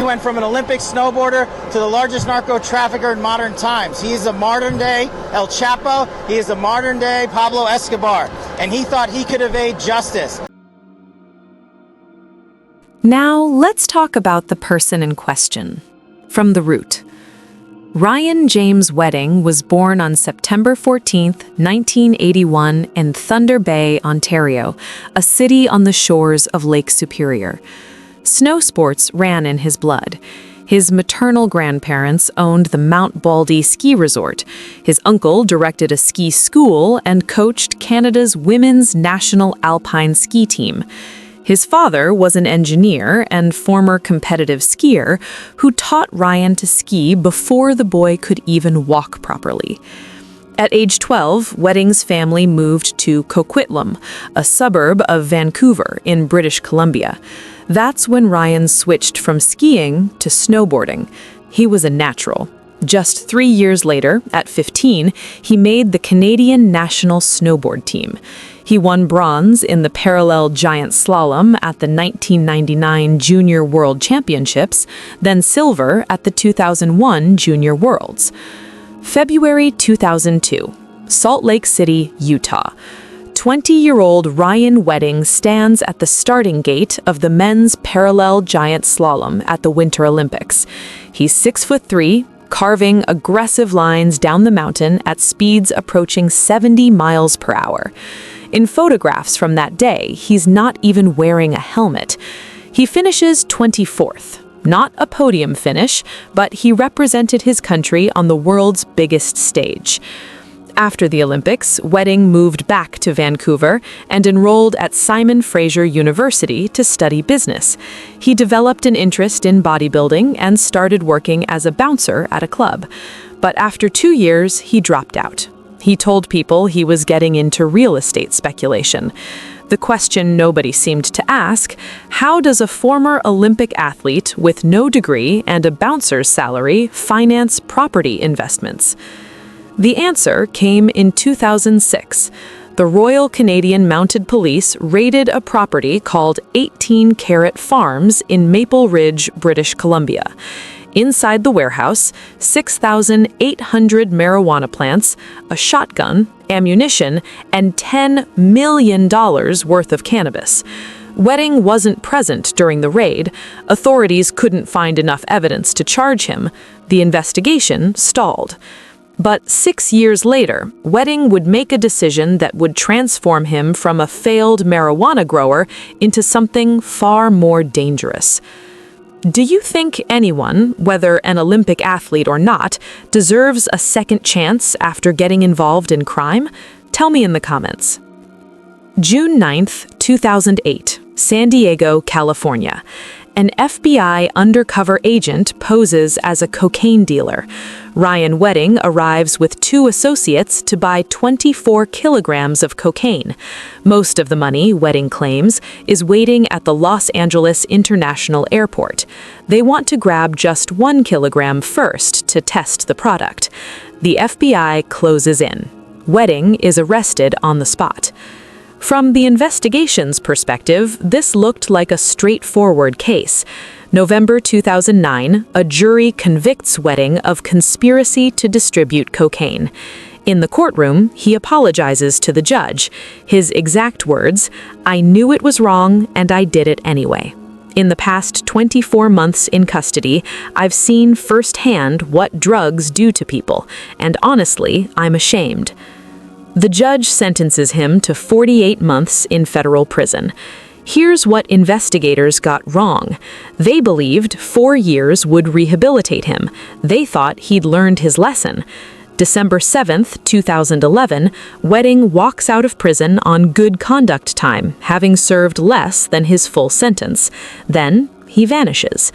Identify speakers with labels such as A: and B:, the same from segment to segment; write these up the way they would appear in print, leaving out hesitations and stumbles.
A: He went from an Olympic snowboarder to the largest narco trafficker in modern times. He is a modern-day El Chapo. He is a modern-day Pablo Escobar. And he thought he could evade justice.
B: Now, let's talk about the person in question. From the root. Ryan James Wedding was born on September 14, 1981 in Thunder Bay, Ontario, a city on the shores of Lake Superior. Snow sports ran in his blood. His maternal grandparents owned the Mount Baldy ski resort. His uncle directed a ski school and coached Canada's women's national alpine ski team. His father was an engineer and former competitive skier who taught Ryan to ski before the boy could even walk properly. At age 12, Wedding's family moved to Coquitlam, a suburb of Vancouver in British Columbia. That's when Ryan switched from skiing to snowboarding. He was a natural. Just 3 years later, at 15, he made the Canadian national snowboard team. He won bronze in the parallel giant slalom at the 1999 Junior World Championships, then silver at the 2001 Junior Worlds. February 2002, Salt Lake City, Utah. 20-year-old Ryan Wedding stands at the starting gate of the men's parallel giant slalom at the Winter Olympics. He's 6'3", carving aggressive lines down the mountain at speeds approaching 70 miles per hour. In photographs from that day, he's not even wearing a helmet. He finishes 24th. Not a podium finish, but he represented his country on the world's biggest stage. After the Olympics, Wedding moved back to Vancouver and enrolled at Simon Fraser University to study business. He developed an interest in bodybuilding and started working as a bouncer at a club. But after 2 years, he dropped out. He told people he was getting into real estate speculation. The question nobody seemed to ask, how does a former Olympic athlete with no degree and a bouncer's salary finance property investments? The answer came in 2006. The Royal Canadian Mounted Police raided a property called 18 Carat Farms in Maple Ridge, British Columbia. Inside the warehouse, 6,800 marijuana plants, a shotgun, ammunition, and $10 million worth of cannabis. Wedding wasn't present during the raid. Authorities couldn't find enough evidence to charge him. The investigation stalled. But 6 years later, Wedding would make a decision that would transform him from a failed marijuana grower into something far more dangerous. Do you think anyone, whether an Olympic athlete or not, deserves a second chance after getting involved in crime? Tell me in the comments. June 9th, 2008, San Diego, California. An FBI undercover agent poses as a cocaine dealer. Ryan Wedding arrives with 2 associates to buy 24 kilograms of cocaine. Most of the money, Wedding claims, is waiting at the Los Angeles International Airport. They want to grab just 1 kilogram first to test the product. The FBI closes in. Wedding is arrested on the spot. From the investigation's perspective, this looked like a straightforward case. November 2009, a jury convicts Wedding of conspiracy to distribute cocaine. In the courtroom, he apologizes to the judge. His exact words, "I knew it was wrong and I did it anyway. In the past 24 months in custody, I've seen firsthand what drugs do to people, and honestly, I'm ashamed." The judge sentences him to 48 months in federal prison. Here's what investigators got wrong. They believed 4 years would rehabilitate him. They thought he'd learned his lesson. December 7th, 2011, Wedding walks out of prison on good conduct time, having served less than his full sentence. Then he vanishes.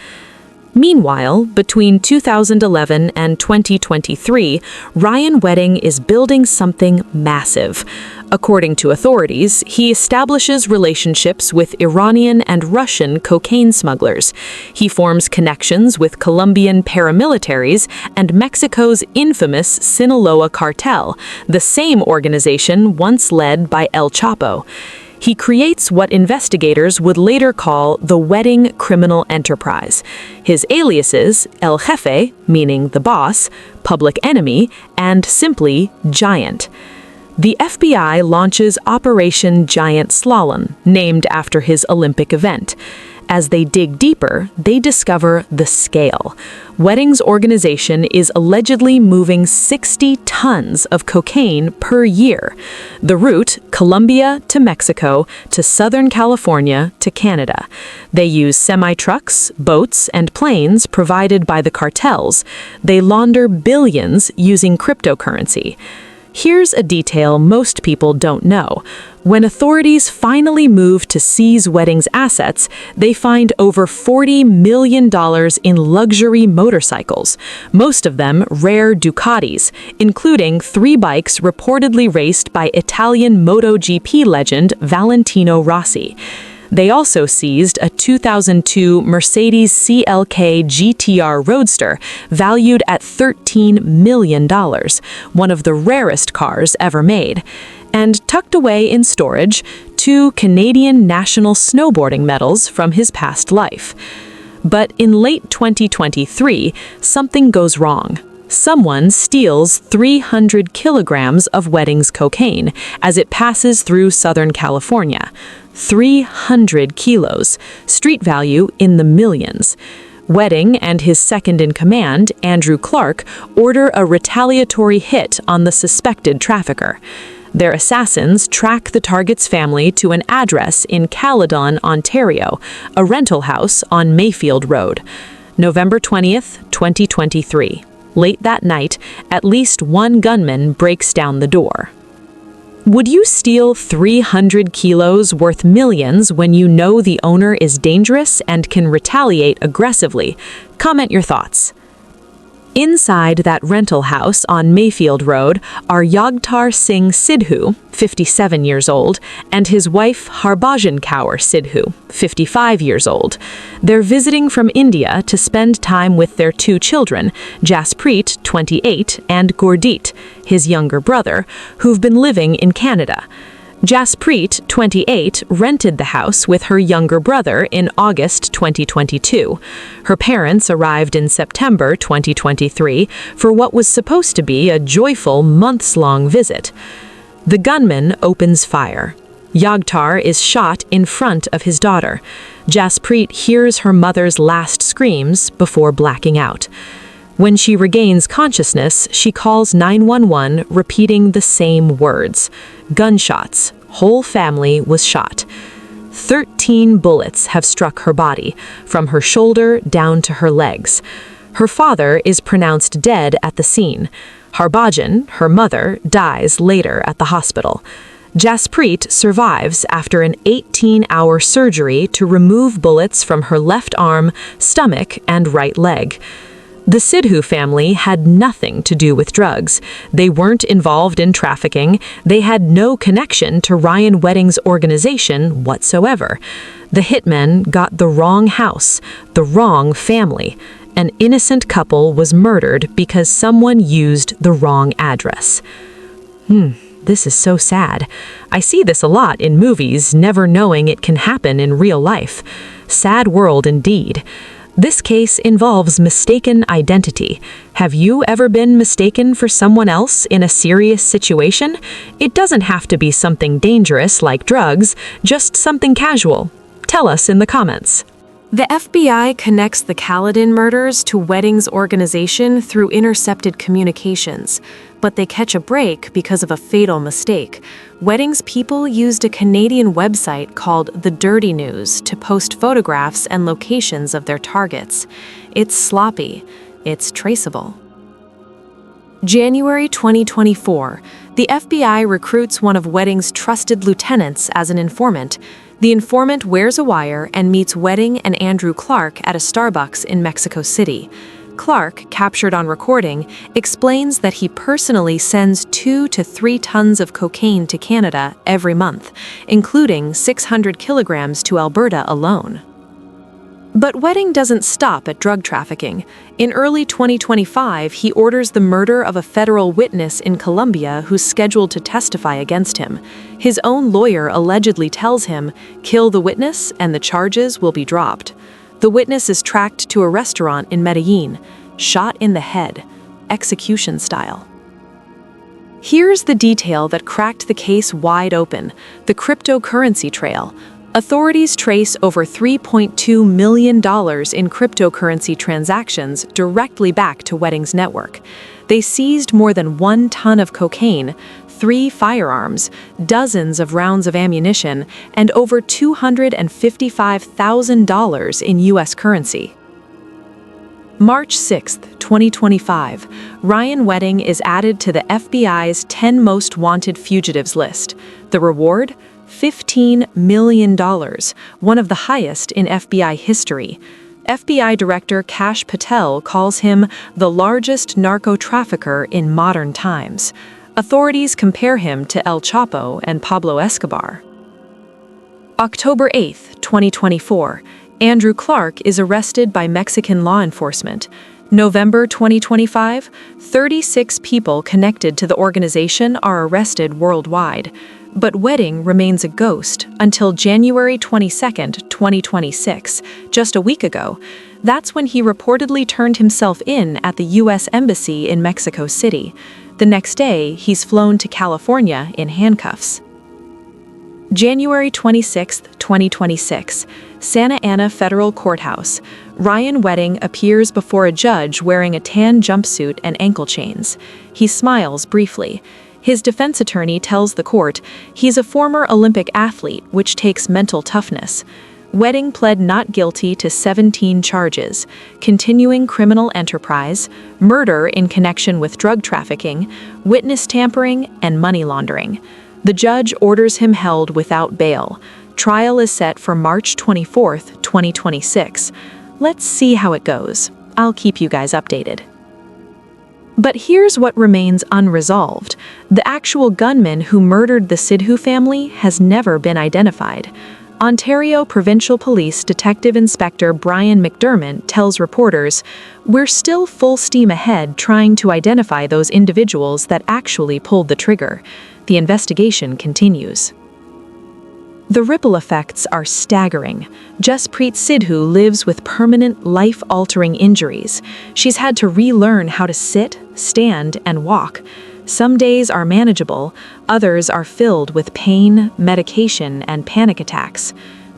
B: Meanwhile, between 2011 and 2023, Ryan Wedding is building something massive. According to authorities, he establishes relationships with Iranian and Russian cocaine smugglers. He forms connections with Colombian paramilitaries and Mexico's infamous Sinaloa cartel, the same organization once led by El Chapo. He creates what investigators would later call the wedding criminal enterprise. His aliases, El Jefe, meaning the boss, Public Enemy, and simply Giant. The FBI launches Operation Giant Slalom, named after his Olympic event. As they dig deeper, they discover the scale. Wedding's organization is allegedly moving 60 tons of cocaine per year. The route, Colombia to Mexico to Southern California to Canada. They use semi-trucks, boats, and planes provided by the cartels. They launder billions using cryptocurrency. Here's a detail most people don't know. When authorities finally move to seize Wedding's assets, they find over $40 million in luxury motorcycles, most of them rare Ducatis, including 3 bikes reportedly raced by Italian MotoGP legend Valentino Rossi. They also seized a 2002 Mercedes CLK GTR Roadster valued at $13 million, one of the rarest cars ever made. And tucked away in storage, 2 Canadian national snowboarding medals from his past life. But in late 2023, something goes wrong. Someone steals 300 kilograms of Wedding's cocaine as it passes through Southern California. 300 kilos, street value in the millions. Wedding and his second-in-command, Andrew Clark, order a retaliatory hit on the suspected trafficker. Their assassins track the target's family to an address in Caledon, Ontario, a rental house on Mayfield Road. November 20th, 2023. Late that night, at least one gunman breaks down the door. Would you steal 300 kilos worth millions when you know the owner is dangerous and can retaliate aggressively? Comment your thoughts. Inside that rental house on Mayfield Road are Yogtar Singh Sidhu, 57 years old, and his wife Harbhajan Kaur Sidhu, 55 years old. They're visiting from India to spend time with their 2 children, Jaspreet, 28, and Gurdeep, his younger brother, who've been living in Canada. Jaspreet, 28, rented the house with her younger brother in August 2022. Her parents arrived in September 2023 for what was supposed to be a joyful months-long visit. The gunman opens fire. Yogtar is shot in front of his daughter. Jaspreet hears her mother's last screams before blacking out. When she regains consciousness, she calls 911, repeating the same words. Gunshots. Whole family was shot. 13 bullets have struck her body, from her shoulder down to her legs. Her father is pronounced dead at the scene. Harbhajan, her mother, dies later at the hospital. Jaspreet survives after an 18-hour surgery to remove bullets from her left arm, stomach, and right leg. The Sidhu family had nothing to do with drugs. They weren't involved in trafficking. They had no connection to Ryan Wedding's organization whatsoever. The hitmen got the wrong house, the wrong family. An innocent couple was murdered because someone used the wrong address. This is so sad. I see this a lot in movies, never knowing it can happen in real life. Sad world indeed. This case involves mistaken identity. Have you ever been mistaken for someone else in a serious situation? It doesn't have to be something dangerous like drugs, just something casual. Tell us in the comments. The FBI connects the Caledon murders to Wedding's organization through intercepted communications, but they catch a break because of a fatal mistake. Wedding's people used a Canadian website called The Dirty News to post photographs and locations of their targets. It's sloppy. It's traceable. January 2024, the FBI recruits one of Wedding's trusted lieutenants as an informant. The informant wears a wire and meets Wedding and Andrew Clark at a Starbucks in Mexico City. Clark, captured on recording, explains that he personally sends 2 to 3 tons of cocaine to Canada every month, including 600 kilograms to Alberta alone. But Wedding doesn't stop at drug trafficking. In early 2025, he orders the murder of a federal witness in Colombia who's scheduled to testify against him. His own lawyer allegedly tells him, "Kill the witness and the charges will be dropped." The witness is tracked to a restaurant in Medellin, shot in the head, execution style. Here's the detail that cracked the case wide open: the cryptocurrency trail. Authorities trace over $3.2 million in cryptocurrency transactions directly back to Wedding's network. They seized more than 1 ton of cocaine, 3 firearms, dozens of rounds of ammunition, and over $255,000 in U.S. currency. March 6, 2025, Ryan Wedding is added to the FBI's 10 most wanted fugitives list. The reward? $15 million, one of the highest in FBI history. FBI Director Kash Patel calls him the largest narco-trafficker in modern times. Authorities compare him to El Chapo and Pablo Escobar. October 8, 2024, Andrew Clark is arrested by Mexican law enforcement. November 2025, 36 people connected to the organization are arrested worldwide. But Wedding remains a ghost until January 22, 2026, just a week ago. That's when he reportedly turned himself in at the U.S. Embassy in Mexico City. The next day, he's flown to California in handcuffs. January 26, 2026, Santa Ana Federal Courthouse. Ryan Wedding appears before a judge wearing a tan jumpsuit and ankle chains. He smiles briefly. His defense attorney tells the court he's a former Olympic athlete, which takes mental toughness. Wedding pled not guilty to 17 charges: continuing criminal enterprise, murder in connection with drug trafficking, witness tampering, and money laundering. The judge orders him held without bail. Trial is set for March 24, 2026. Let's see how it goes. I'll keep you guys updated. But here's what remains unresolved. The actual gunman who murdered the Sidhu family has never been identified. Ontario Provincial Police Detective Inspector Brian McDermott tells reporters, "We're still full steam ahead trying to identify those individuals that actually pulled the trigger." The investigation continues. The ripple effects are staggering. Jaspreet Sidhu lives with permanent, life-altering injuries. She's had to relearn how to sit, stand, and walk. Some days are manageable, others are filled with pain, medication, and panic attacks.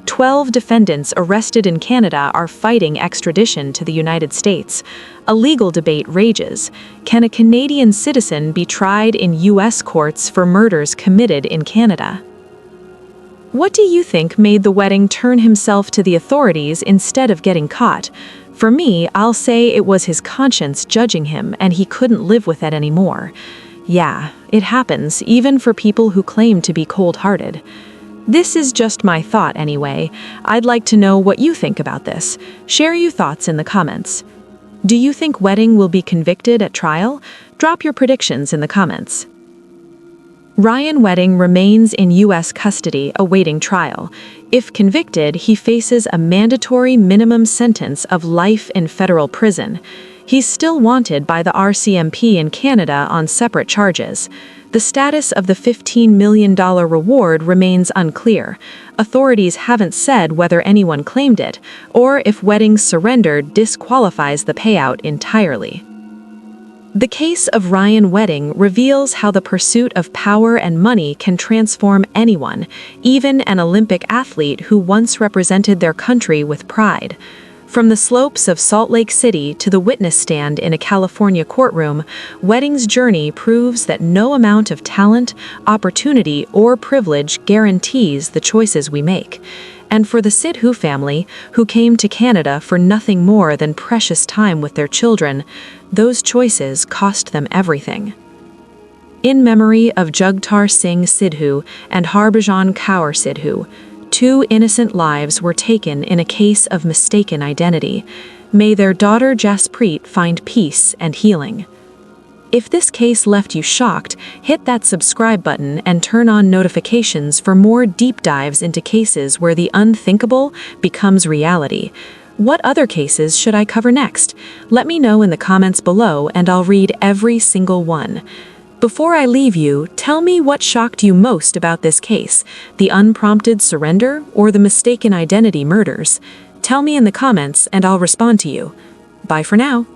B: 12 defendants arrested in Canada are fighting extradition to the United States. A legal debate rages. Can a Canadian citizen be tried in U.S. courts for murders committed in Canada? What do you think made the Wedding turn himself to the authorities instead of getting caught? For me, I'll say it was his conscience judging him and he couldn't live with it anymore. Yeah, it happens, even for people who claim to be cold-hearted. This is just my thought anyway. I'd like to know what you think about this. Share your thoughts in the comments. Do you think Wedding will be convicted at trial? Drop your predictions in the comments. Ryan Wedding remains in U.S. custody awaiting trial. If convicted, he faces a mandatory minimum sentence of life in federal prison. He's still wanted by the RCMP in Canada on separate charges. The status of the $15 million reward remains unclear. Authorities haven't said whether anyone claimed it, or if Wedding's surrender disqualifies the payout entirely. The case of Ryan Wedding reveals how the pursuit of power and money can transform anyone, even an Olympic athlete who once represented their country with pride. From the slopes of Salt Lake City to the witness stand in a California courtroom, Wedding's journey proves that no amount of talent, opportunity, or privilege guarantees the choices we make. And for the Sidhu family, who came to Canada for nothing more than precious time with their children, those choices cost them everything. In memory of Jagtar Singh Sidhu and Harbhajan Kaur Sidhu, 2 innocent lives were taken in a case of mistaken identity. May their daughter Jaspreet find peace and healing. If this case left you shocked, hit that subscribe button and turn on notifications for more deep dives into cases where the unthinkable becomes reality. What other cases should I cover next? Let me know in the comments below and I'll read every single one. Before I leave you, tell me what shocked you most about this case, the unprompted surrender or the mistaken identity murders. Tell me in the comments and I'll respond to you. Bye for now.